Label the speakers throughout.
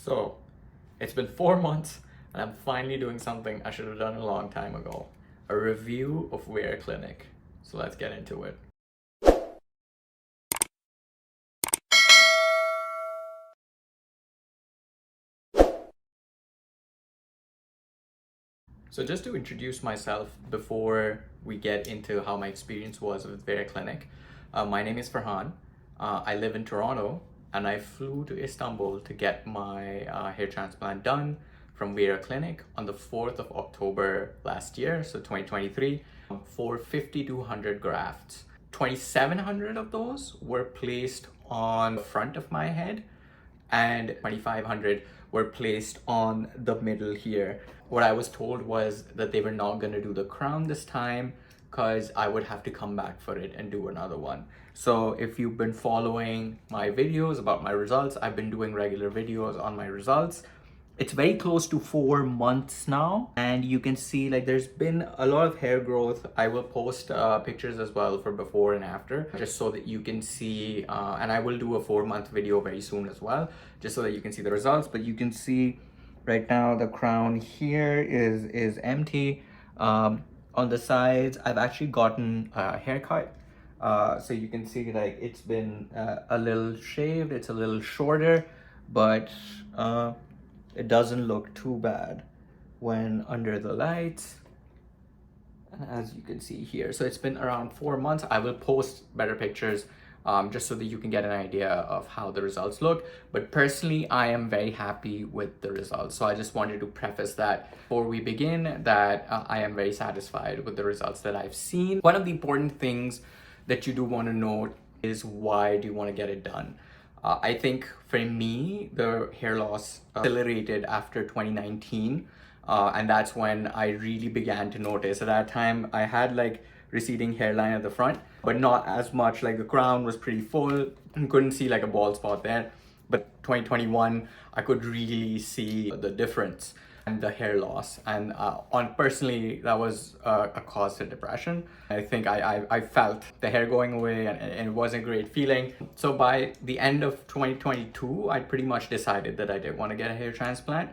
Speaker 1: So it's been 4 months and I'm finally doing something I should have done a long time ago. A review of Vera Clinic. So let's get into it. So just to introduce myself before we get into how my experience was with Vera Clinic, my name is Farhan. I live in Toronto and I flew to Istanbul to get my hair transplant done from Vera Clinic on the 4th of October last year, so 2023, for 5,200 grafts. 2,700 of those were placed on the front of my head and 2,500 were placed on the middle here. What I was told was that they were not going to do the crown this time because I would have to come back for it and do another one. So if you've been following my videos about my results, I've been doing regular videos on my results. It's very close to 4 months now, and you can see like there's been a lot of hair growth. I will post pictures as well for before and after, just so that you can see, and I will do a 4 month video very soon as well, just so that you can see the results. But you can see right now the crown here is empty. On the sides, I've actually gotten a haircut. So you can see like it's been a little shaved, it's a little shorter, but it doesn't look too bad when under the lights. And as you can see here, so it's been around 4 months. I will post better pictures just so that you can get an idea of how the results look. But personally, I am very happy with the results. So I just wanted to preface that before we begin, that I am very satisfied with the results that I've seen. One of the important things that you do want to note is, why do you want to get it done? I think for me, the hair loss accelerated after 2019. And that's when I really began to notice. At that time, I had like receding hairline at the front, but not as much. Like the crown was pretty full and couldn't see like a bald spot there. But 2021, I could really see the difference and the hair loss. And on personally, that was a cause to depression. I think I felt the hair going away, and it wasn't a great feeling. So by the end of 2022, I pretty much decided that I did want to get a hair transplant.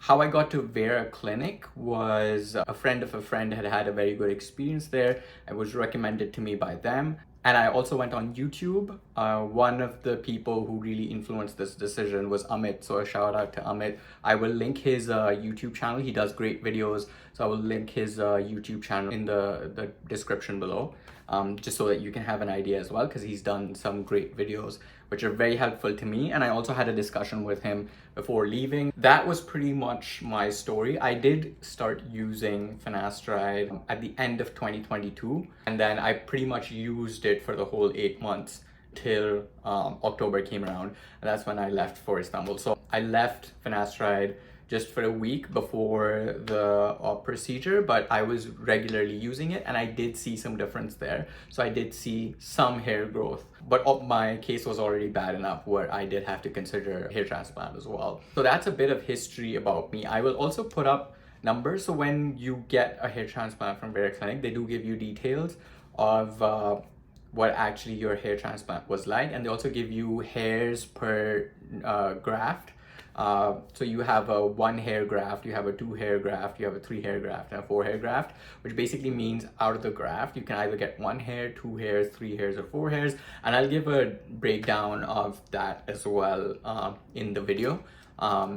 Speaker 1: How I got to Vera Clinic was a friend of a friend had had a very good experience there. It was recommended to me by them. And I also went on YouTube. One of the people who really influenced this decision was Amit. So a shout out to Amit. I will link his YouTube channel. He does great videos. So I will link his YouTube channel in the description below. Just so that you can have an idea as well, because he's done some great videos which are very helpful to me. And I also had a discussion with him before leaving. That was pretty much my story. I did start using finasteride at the end of 2022, and then I pretty much used it for the whole 8 months till October came around, and that's when I left for Istanbul. So I left finasteride just for a week before the procedure, but I was regularly using it and I did see some difference there. So I did see some hair growth, but my case was already bad enough where I did have to consider hair transplant as well. So that's a bit of history about me. I will also put up numbers. So when you get a hair transplant from Vera Clinic, they do give you details of what actually your hair transplant was like, and they also give you hairs per graft. So you have a 1 hair graft, you have a 2 hair graft, you have a 3 hair graft, and a 4 hair graft, which basically means out of the graft, you can either get 1 hair, 2 hairs, 3 hairs, or 4 hairs. And I'll give a breakdown of that as well in the video,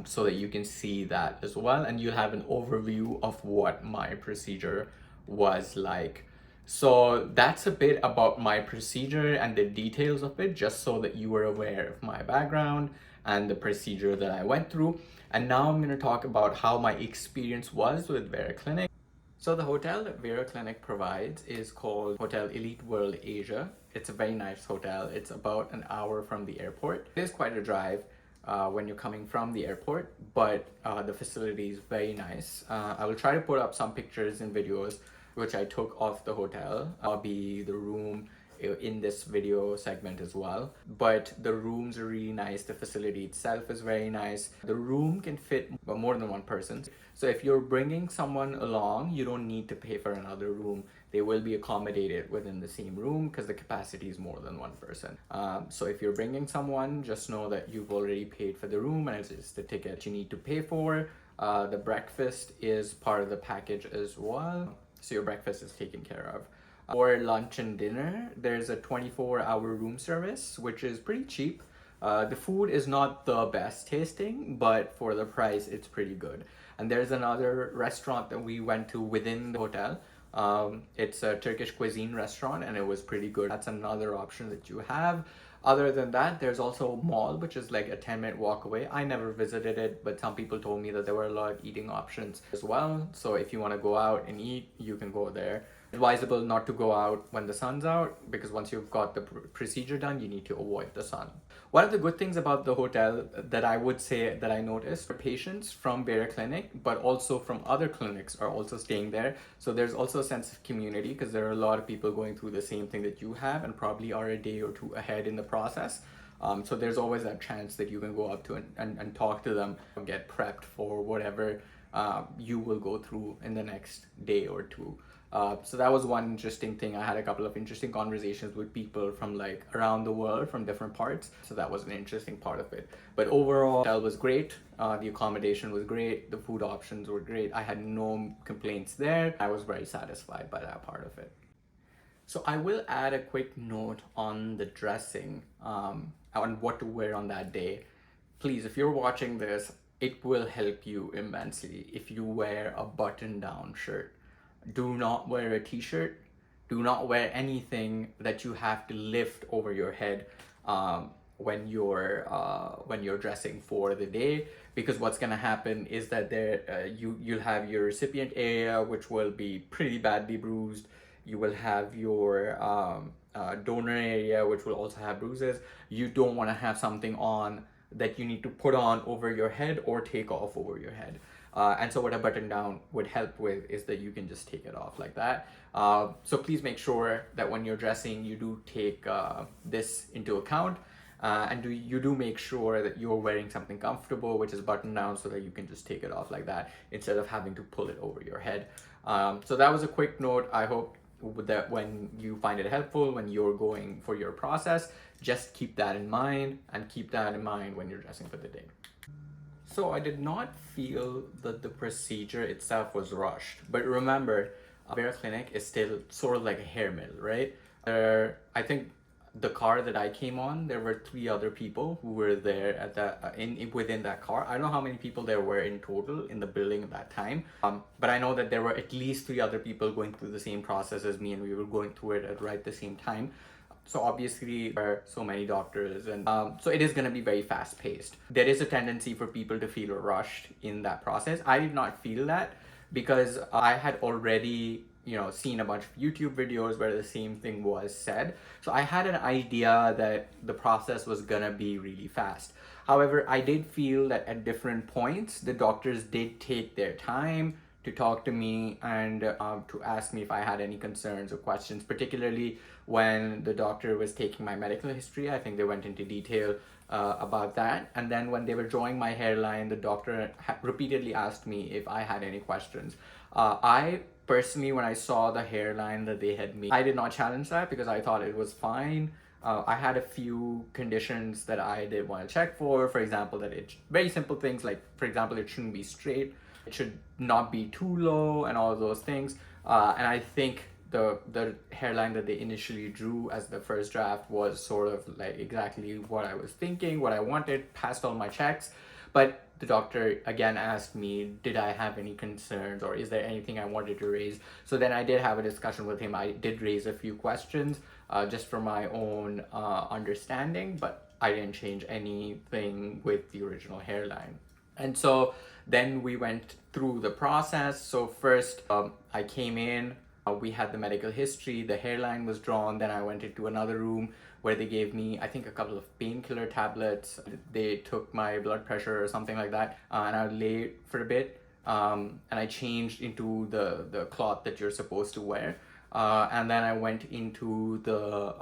Speaker 1: so that you can see that as well. And you'll have an overview of what my procedure was like. So that's a bit about my procedure and the details of it, just so that you are aware of my background and the procedure that I went through. And now I'm going to talk about how my experience was with Vera Clinic. So the hotel that Vera Clinic provides is called Hotel Elite World Asia. It's a very nice hotel. It's about an hour from the airport. It is quite a drive when you're coming from the airport, but the facility is very nice. I will try to put up some pictures and videos which I took of the hotel. The room in this video segment as well. But the rooms are really nice. The facility itself is very nice. The room can fit more than one person. So if you're bringing someone along, you don't need to pay for another room. They will be accommodated within the same room because the capacity is more than one person. So if you're bringing someone, just know that you've already paid for the room and it's just the ticket you need to pay for. The breakfast is part of the package as well. So your breakfast is taken care of. For lunch and dinner, there's a 24-hour room service, which is pretty cheap. The food is not the best tasting, but for the price, it's pretty good. And there's another restaurant that we went to within the hotel. It's a Turkish cuisine restaurant and it was pretty good. That's another option that you have. Other than that, there's also a mall, which is like a 10-minute walk away. I never visited it, but some people told me that there were a lot of eating options as well. So if you want to go out and eat, you can go there. Advisable not to go out when the sun's out, because once you've got the procedure done, you need to avoid the sun. One of the good things about the hotel that I would say that I noticed, patients from Vera Clinic, but also from other clinics are also staying there. So there's also a sense of community because there are a lot of people going through the same thing that you have and probably are a day or two ahead in the process. So there's always that chance that you can go up to and talk to them and get prepped for whatever you will go through in the next day or two. So that was one interesting thing. I had a couple of interesting conversations with people from like around the world, from different parts. So that was an interesting part of it. But overall, the hotel was great. The accommodation was great. The food options were great. I had no complaints there. I was very satisfied by that part of it. So I will add a quick note on the dressing, on what to wear on that day. Please, if you're watching this, it will help you immensely if you wear a button-down shirt. Do not wear a t-shirt. Do not wear anything that you have to lift over your head when you're dressing for the day, because what's gonna happen is that you'll have your recipient area, which will be pretty badly bruised. You will have your donor area, which will also have bruises. You don't want to have something on that you need to put on over your head or take off over your head. And so what a button down would help with is that you can just take it off like that. So please make sure that when you're dressing, you do take this into account. And you do make sure that you're wearing something comfortable, which is button down, so that you can just take it off like that instead of having to pull it over your head. So that was a quick note. I hope that when you find it helpful, when you're going for your process, just keep that in mind and keep that in mind when you're dressing for the day. So I did not feel that the procedure itself was rushed, but remember, Vera Clinic is still sort of like a hair mill, right? I think the car that I came on, there were 3 other people who were there at that within that car. I don't know how many people there were in total in the building at that time, but I know that there were at least 3 other people going through the same process as me, and we were going through it at right the same time. So obviously there are so many doctors, and so it is going to be very fast paced. There is a tendency for people to feel rushed in that process. I did not feel that because I had already seen a bunch of YouTube videos where the same thing was said. So I had an idea that the process was gonna be really fast. However, I did feel that at different points, the doctors did take their time to talk to me and to ask me if I had any concerns or questions, particularly when the doctor was taking my medical history. I think they went into detail about that. And then when they were drawing my hairline, the doctor repeatedly asked me if I had any questions. I personally, when I saw the hairline that they had made, I did not challenge that because I thought it was fine. I had a few conditions that I did want to check for example, that very simple things like, for example, it shouldn't be straight, it should not be too low, and all of those things. And I think the hairline that they initially drew as the first draft was sort of like exactly what I was thinking, what I wanted, passed all my checks. But the doctor again asked me, did I have any concerns or is there anything I wanted to raise? So then I did have a discussion with him. I did raise a few questions just for my own understanding, but I didn't change anything with the original hairline. And so then we went through the process. So first I came in, we had the medical history, the hairline was drawn, then I went into another room where they gave me, I think, a couple of painkiller tablets. They took my blood pressure or something like that, and I lay for a bit, and I changed into the cloth that you're supposed to wear. And then I went into the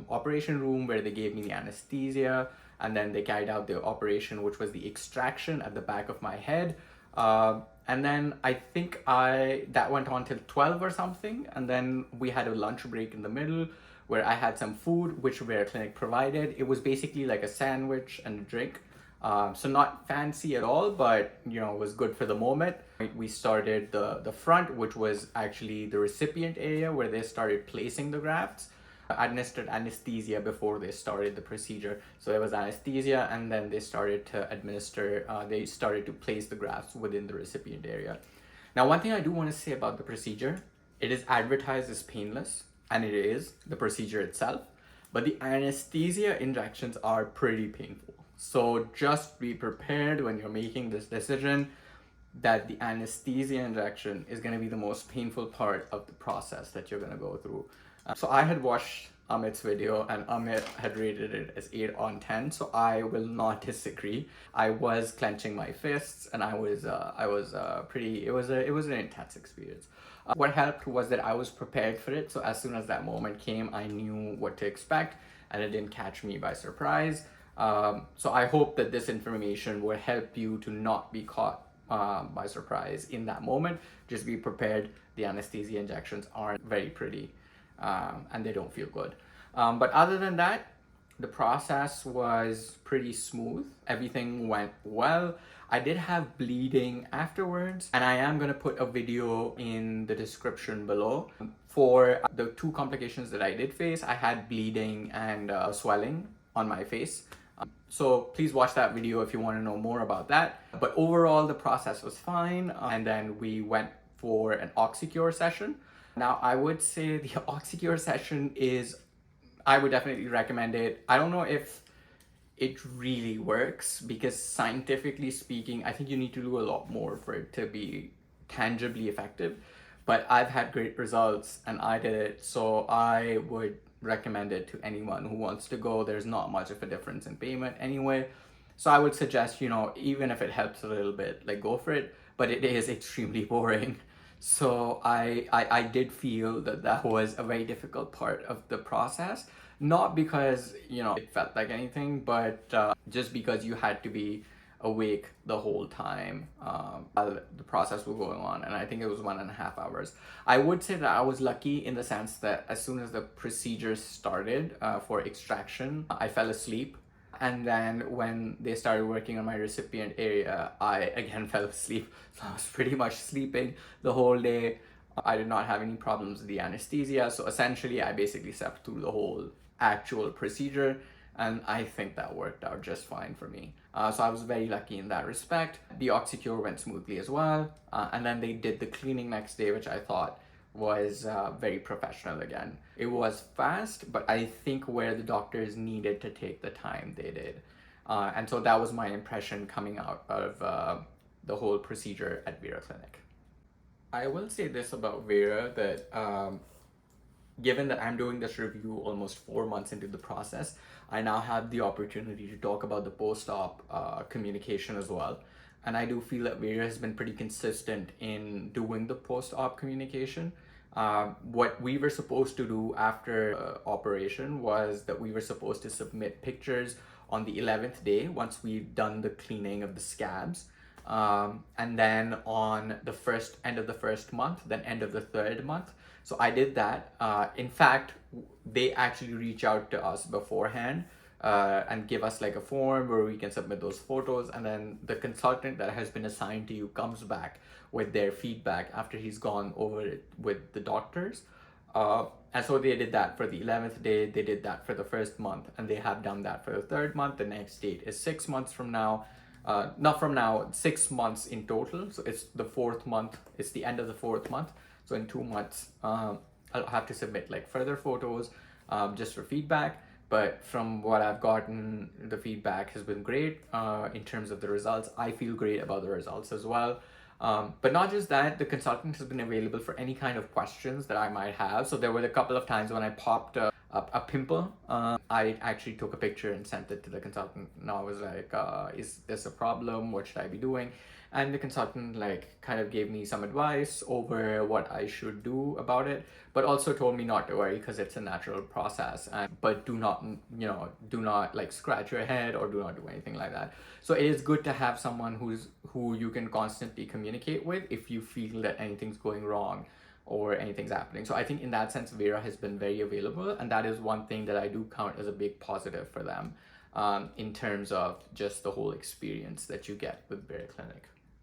Speaker 1: operation room where they gave me the anesthesia, and then they carried out the operation, which was the extraction at the back of my head. And then I think that went on till 12 or something, and then we had a lunch break in the middle where I had some food which Vera Clinic provided. It was basically like a sandwich and a drink. So not fancy at all, but it was good for the moment. We started the front, which was actually the recipient area where they started placing the grafts. I administered anesthesia before they started the procedure. So there was anesthesia, and then they started to place the grafts within the recipient area. Now, one thing I do want to say about the procedure, it is advertised as painless, and it is the procedure itself, but the anesthesia injections are pretty painful. So just be prepared when you're making this decision that the anesthesia injection is going to be the most painful part of the process that you're going to go through. So I had watched Amit's video, and Amit had rated it as 8 on 10, so I will not disagree. I was clenching my fists, and it was an intense experience. What helped was that I was prepared for it, so as soon as that moment came, I knew what to expect, and it didn't catch me by surprise. So I hope that this information will help you to not be caught by surprise in that moment. Just be prepared. The anesthesia injections aren't very pretty, and they don't feel good. But other than that, the process was pretty smooth. Everything went well. I did have bleeding afterwards, and I am going to put a video in the description below. For the 2 complications that I did face, I had bleeding and swelling on my face. So please watch that video if you want to know more about that. But overall, the process was fine. And then we went for an Oxycure session. Now, I would say the Oxycure session I would definitely recommend it. I don't know if it really works, because scientifically speaking, I think you need to do a lot more for it to be tangibly effective. But I've had great results, and I did it. So I would recommend it to anyone who wants to go. There's not much of a difference in payment anyway. So I would suggest, even if it helps a little bit, like, go for it. But it is extremely boring. So I did feel that was a very difficult part of the process. Not because, it felt like anything, but just because you had to be awake the whole time while the process was going on, and I think it was 1.5 hours. I would say that I was lucky in the sense that as soon as the procedure started for extraction, I fell asleep, and then when they started working on my recipient area, I again fell asleep. So I was pretty much sleeping the whole day. I did not have any problems with the anesthesia, so essentially I basically slept through the whole actual procedure, and I think that worked out just fine for me. So I was very lucky in that respect. The Oxycure went smoothly as well, and then they did the cleaning next day, which I thought was very professional again. It was fast, but I think where the doctors needed to take the time, they did. And so that was my impression coming out of the whole procedure at Vera Clinic. I will say this about Vera, that given that I'm doing this review almost 4 months into the process, I now have the opportunity to talk about the post-op communication as well. And I do feel that Vera has been pretty consistent in doing the post-op communication. What we were supposed to do after operation was that we were supposed to submit pictures on the 11th day once we've done the cleaning of the scabs. And then on the end of the first month, then end of the third month. So I did that. In fact, they actually reach out to us beforehand and give us like a form where we can submit those photos, and then the consultant that has been assigned to you comes back with their feedback after he's gone over it with the doctors. And so they did that for the 11th day, they did that for the first month, and they have done that for the third month. The next date is 6 months from now. Not from now, 6 months in total. So it's the 4th month, it's the end of the 4th month. So in 2 months, I'll have to submit like further photos just for feedback. But from what I've gotten, the feedback has been great in terms of the results. I feel great about the results as well. But not just that, the consultant has been available for any kind of questions that I might have. So there were a couple of times when I popped a pimple. I actually took a picture and sent it to the consultant, and I was like, is this a problem? What should I be doing? And the consultant like kind of gave me some advice over what I should do about it, but also told me not to worry because it's a natural process. But do not, do not like scratch your head or do not do anything like that. So it is good to have someone who you can constantly communicate with if you feel that anything's going wrong or anything's happening. So I think in that sense, Vera has been very available, and that is one thing that I do count as a big positive for them, in terms of just the whole experience that you get with Vera Clinic.